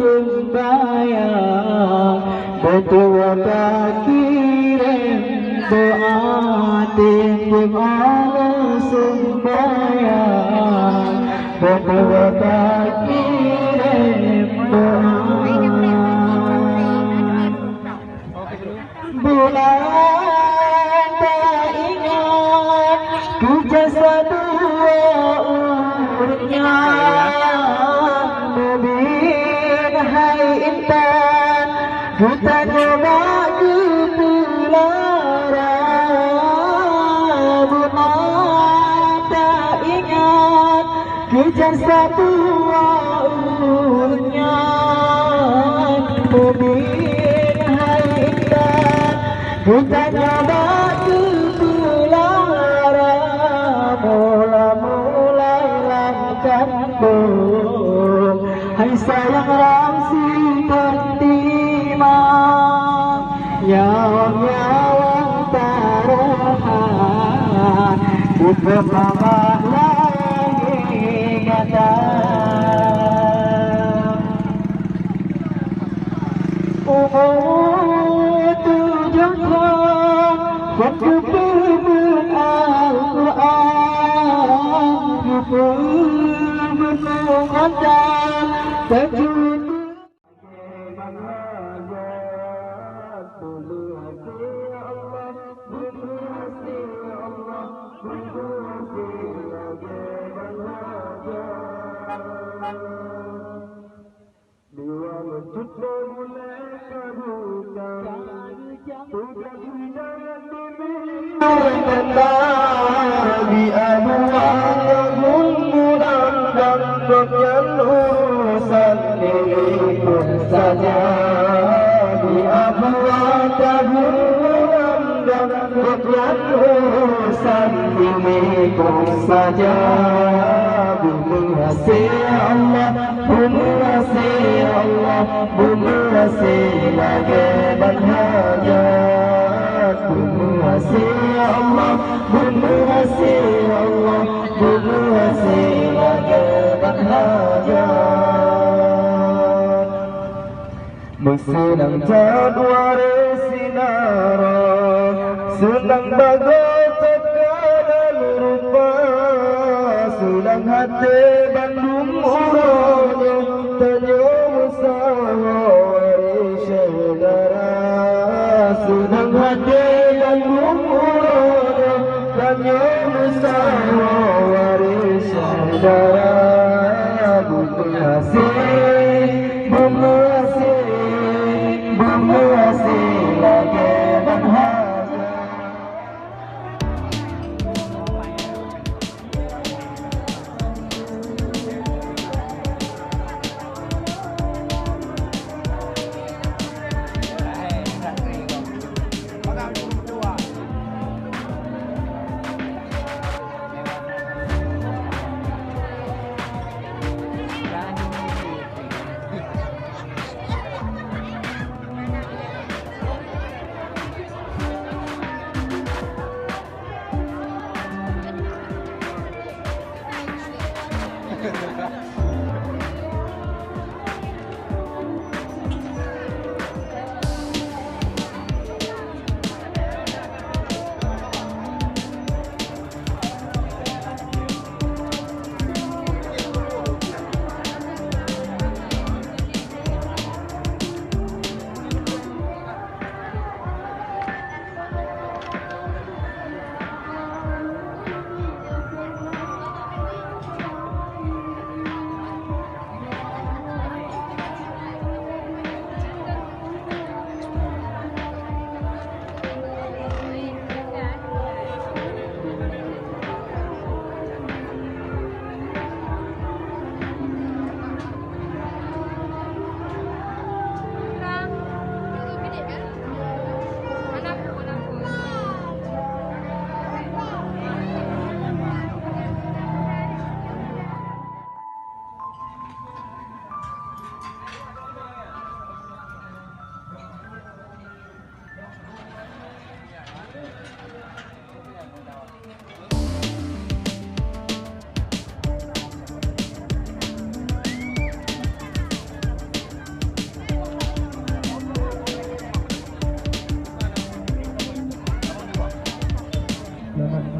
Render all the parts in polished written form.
sembahyang berdoa kirim doa titip ala sembahyang berdoa kirim doa bulan tak ingat ku jasa dua urutnya kita coba ke pulara bulan tak ingat kejar satu urutnya Mubin hai indah kita coba ke pulara mula-mula hilangkan bom hai sayang ramsi nyawang-nyawang taruhan ku bersama lagi datang tujuhkan waktu berbun Al-Quran ku berbun mengontak terjun di anuan mudah dan bagian urusan diriku saja di anuan mudah dan bagian urusan diriku saja bumi hasil Allah bumi hasil Allah bumi hasil lagi berbahagia bumi hasil Allah bumi hasil Allah bumi hasil lagi berbahagia bersenang jadwari sinara senang bagai tekanan rupa senang hati Bandung urutnya tanya musawari saudara senang hati Bandung urutnya tanya musawari saudara bumi hasil bumi hasil bumi hasil lagi berbahagia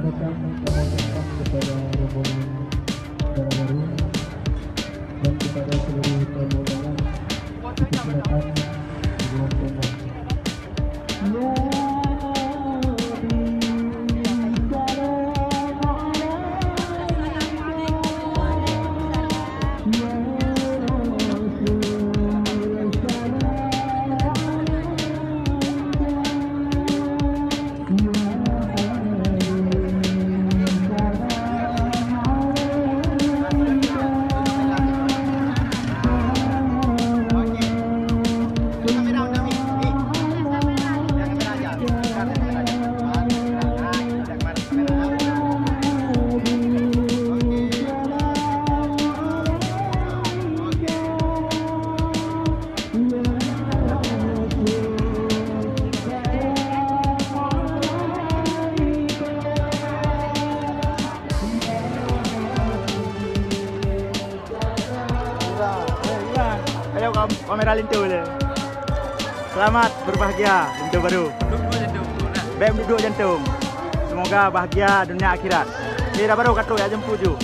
datang kami ucapkan kepada rombongan saudara baru dan kepada seluruh tamu undangan. Silakan dibuat ya. Kamera lintu je. Selamat berbahagia, lintu baru. Bem duduk jantung. Semoga bahagia dunia akhirat. Ini dah baru kata ya jempu ju.